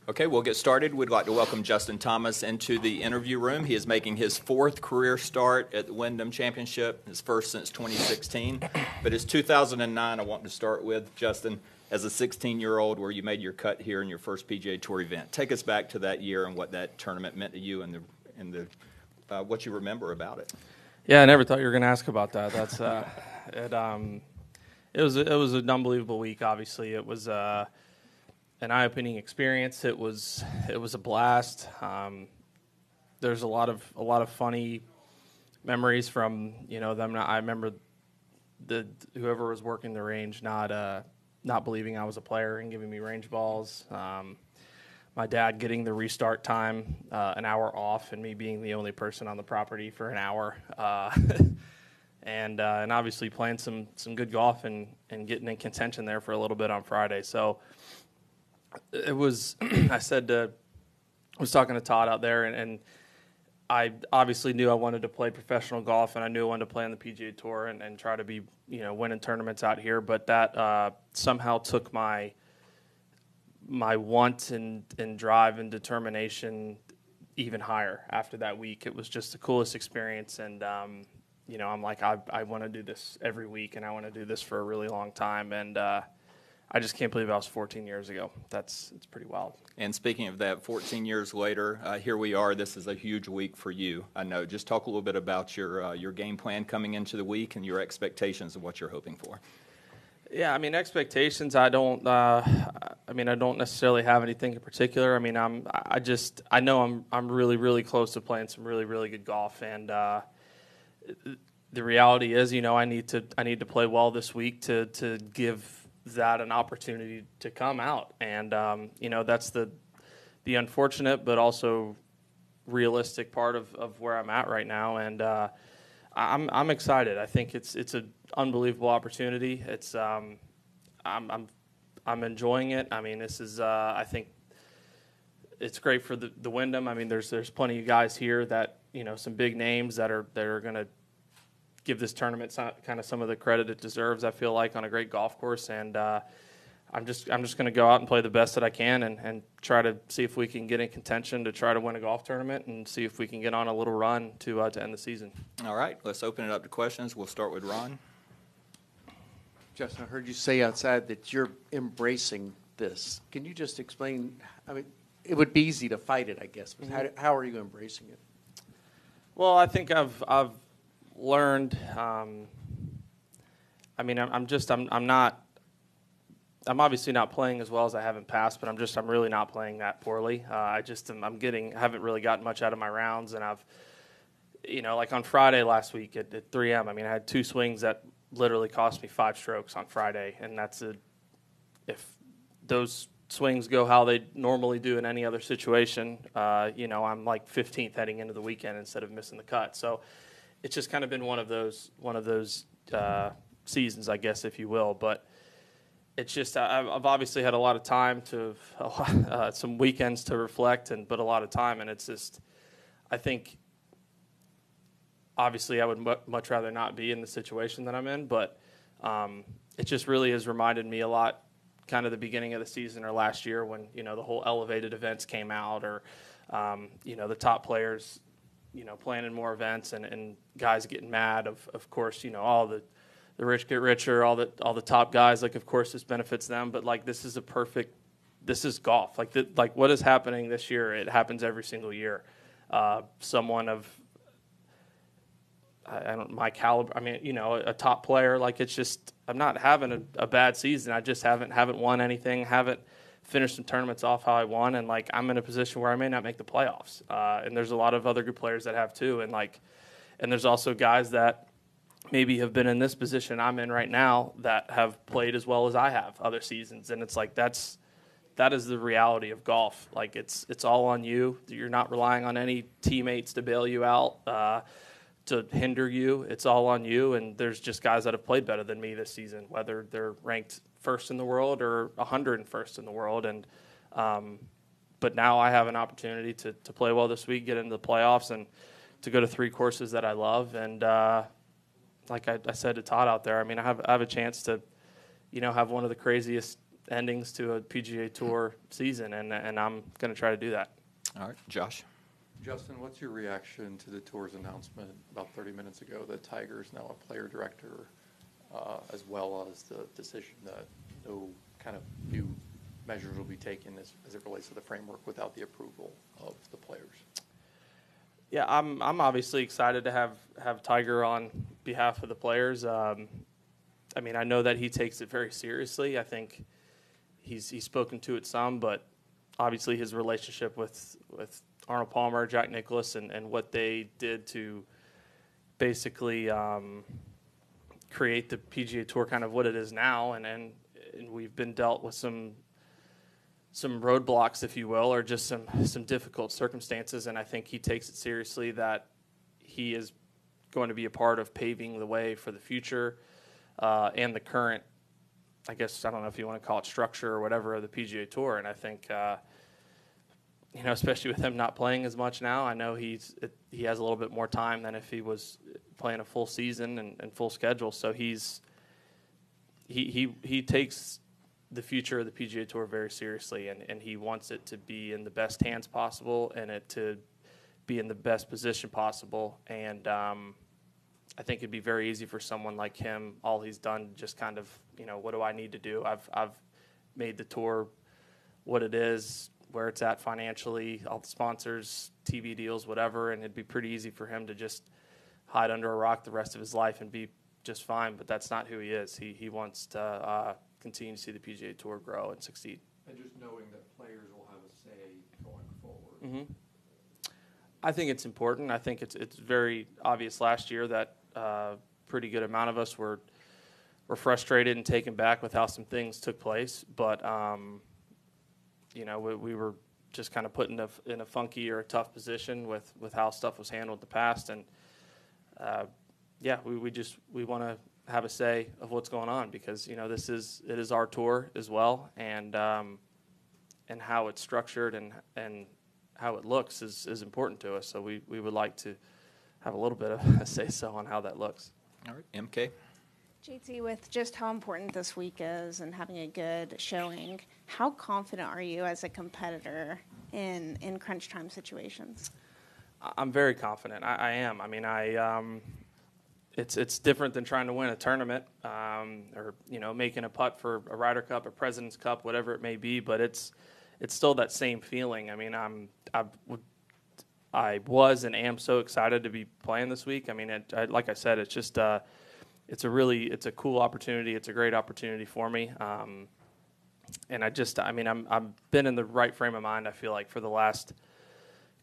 Okay, we'll get started. We'd like to welcome Justin Thomas into the interview room. He is making his fourth career start at the Wyndham Championship, his first since 2016. But his 2009, I want to start with, Justin, as a 16-year-old where you made your cut here in your first PGA Tour event. Take us back to that year and what that tournament meant to you and what you remember about it. Yeah, I never thought you were going to ask about that. That's it was an unbelievable week. Obviously, it was an eye-opening experience. It was a blast. There's a lot of funny memories from them. I remember whoever was working the range not believing I was a player and giving me range balls. My dad getting the restart time an hour off, and me being the only person on the property for an hour. And obviously playing some good golf and getting in contention there for a little bit on Friday. So it was, I was talking to Todd out there, and I obviously knew I wanted to play professional golf, and I knew I wanted to play on the PGA Tour and try to be, winning tournaments out here. But that somehow took my want and drive and determination even higher after that week. It was just the coolest experience, and I'm like, I want to do this every week, and I want to do this for a really long time. And I just can't believe that was 14 years ago. It's pretty wild. And speaking of that, 14 years later, here we are. This is a huge week for you. I know. Just talk a little bit about your game plan coming into the week and your expectations of what you're hoping for. Yeah, I mean, expectations. I don't necessarily have anything in particular. I mean, I know I'm really, really close to playing some really, really good golf, and the reality is, I need to play well this week to give that an opportunity to come out. And that's the unfortunate but also realistic part of where I'm at right now. And I'm excited. I think it's an unbelievable opportunity. It's I'm enjoying it. I mean, this is I think it's great for the Wyndham. I mean, there's plenty of guys here that some big names that are going to give this tournament kind of some of the credit it deserves, I feel like, on a great golf course. And I'm just going to go out and play the best that I can and try to see if we can get in contention to try to win a golf tournament and see if we can get on a little run to end the season. All right, let's open it up to questions. We'll start with Ron. Justin, I heard you say outside that you're embracing this. Can you just explain? I mean, it would be easy to fight it, I guess. But how are you embracing it? Well, I think I've learned. I'm obviously not playing as well as I have in past, but I'm really not playing that poorly. I haven't really gotten much out of my rounds, and I've, like on Friday last week at 3M, I mean, I had two swings that literally cost me 5 strokes on Friday, and if those swings go how they normally do in any other situation, I'm like 15th heading into the weekend instead of missing the cut. So it's just kind of been one of those seasons, I guess, if you will. But it's just I've obviously had a lot of time some weekends to reflect, but a lot of time, and it's just I think obviously I would much rather not be in the situation that I'm in, but it just really has reminded me a lot, kind of the beginning of the season or last year when the whole elevated events came out, or the top players planning more events and guys getting mad. Of course, all the rich get richer, all the top guys. Like, of course, this benefits them. But like, this is golf. Like what is happening this year? It happens every single year. Someone of my caliber. I mean, a top player. Like, it's just I'm not having a bad season. I just haven't won anything. Haven't finished some tournaments off how I won, and like I'm in a position where I may not make the playoffs. And there's a lot of other good players that have too, and there's also guys that maybe have been in this position I'm in right now that have played as well as I have other seasons, and it's like that is the reality of golf. Like it's all on you. You're not relying on any teammates to bail you out, to hinder you. It's all on you, and there's just guys that have played better than me this season, whether they're ranked first in the world or 101st in the world. And but now I have an opportunity to play well this week, get into the playoffs, and to go to 3 courses that I love. And like I said to Todd out there, I mean, I have a chance to, have one of the craziest endings to a PGA Tour season, and I'm going to try to do that. All right, Josh. Justin, what's your reaction to the tour's announcement about 30 minutes ago that Tiger is now a player director, as well as the decision that no kind of new measures will be taken as it relates to the framework without the approval of the players? Yeah, I'm obviously excited to have Tiger on behalf of the players. I mean, I know that he takes it very seriously. I think he's spoken to it some, but obviously his relationship with Arnold Palmer, Jack Nicklaus, and what they did to basically create the PGA Tour kind of what it is now, and we've been dealt with some roadblocks, if you will, or just some difficult circumstances, and I think he takes it seriously that he is going to be a part of paving the way for the future and the current, I guess, I don't know if you want to call it structure or whatever, of the PGA Tour, and I think especially with him not playing as much now, I know he has a little bit more time than if he was playing a full season and full schedule. So he takes the future of the PGA Tour very seriously, and he wants it to be in the best hands possible and it to be in the best position possible. And I think it'd be very easy for someone like him. All he's done, just kind of, what do I need to do? I've made the tour what it is, where it's at financially, all the sponsors, TV deals, whatever, and it'd be pretty easy for him to just hide under a rock the rest of his life and be just fine, but that's not who he is. He wants to continue to see the PGA Tour grow and succeed. And just knowing that players will have a say going forward. Mm-hmm. I think it's important. I think it's very obvious last year that pretty good amount of us were frustrated and taken back with how some things took place, but we were just kind of put in a funky or a tough position with how stuff was handled in the past, and we want to have a say of what's going on because it is our tour as well, and how it's structured and how it looks is important to us. So we would like to have a little bit of a say so on how that looks. All right, MK. JT, with just how important this week is and having a good showing, how confident are you as a competitor in crunch time situations? I'm very confident. I am. I mean, it's different than trying to win a tournament or making a putt for a Ryder Cup, a President's Cup, whatever it may be. But it's still that same feeling. I mean, I was and am so excited to be playing this week. I mean, like I said, it's just it's a cool opportunity. It's a great opportunity for me. And I've been in the right frame of mind, I feel like, for the last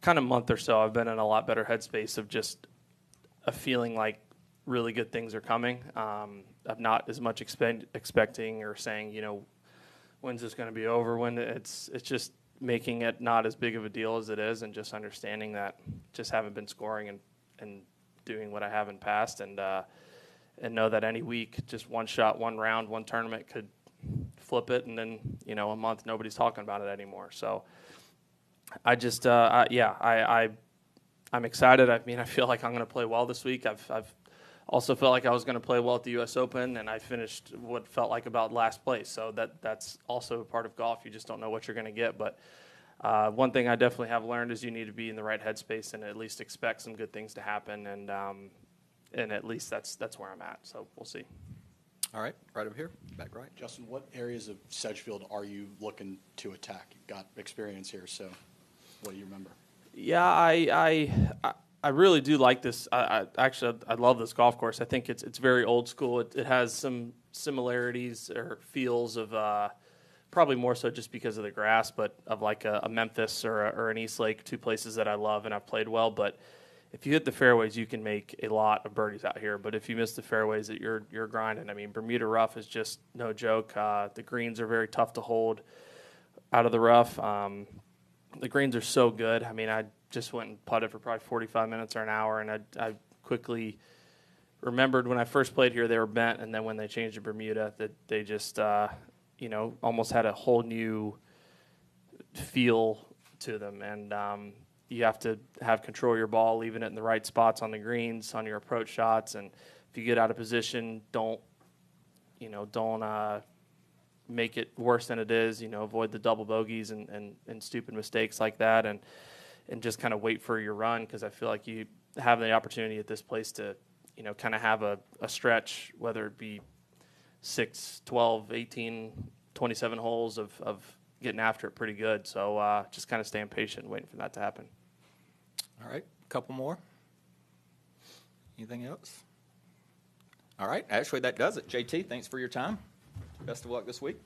kind of month or so. I've been in a lot better headspace of just a feeling like really good things are coming. I'm not as much expecting or saying, when's this going to be over, when it's just making it not as big of a deal as it is, and just understanding that just haven't been scoring and doing what I have in past, and know that any week, just one shot, one round, one tournament could flip it, and then a month nobody's talking about it anymore. So I just I'm excited. I mean, I feel like I'm going to play well this week. I've also felt like I was going to play well at the U.S. Open, and I finished what felt like about last place. So that's also a part of golf. You just don't know what you're going to get. But one thing I definitely have learned is you need to be in the right headspace and at least expect some good things to happen. And at least that's where I'm at. So we'll see. All right, right over here, back right. Justin, what areas of Sedgefield are you looking to attack? You've got experience here, so what do you remember? Yeah, I really do like this. I love this golf course. I think it's very old school. It has some similarities or feels of probably more so just because of the grass, but of like a Memphis or an Eastlake, two places that I love and I've played well. But if you hit the fairways, you can make a lot of birdies out here. But if you miss the fairways, you're grinding. I mean, Bermuda rough is just no joke. The greens are very tough to hold out of the rough. The greens are so good. I mean, I just went and putted for probably 45 minutes or an hour, and I quickly remembered when I first played here they were bent, and then when they changed to Bermuda, that they just almost had a whole new feel to them. And you have to have control of your ball, leaving it in the right spots on the greens, on your approach shots. And if you get out of position, don't make it worse than it is, avoid the double bogeys and stupid mistakes like that, and just kind of wait for your run, because I feel like you have the opportunity at this place to, kind of have a stretch, whether it be 6, 12, 18, 27 holes of getting after it pretty good. So just kind of staying patient and waiting for that to happen. All right, a couple more. Anything else? All right, actually that does it. JT, thanks for your time. Best of luck this week.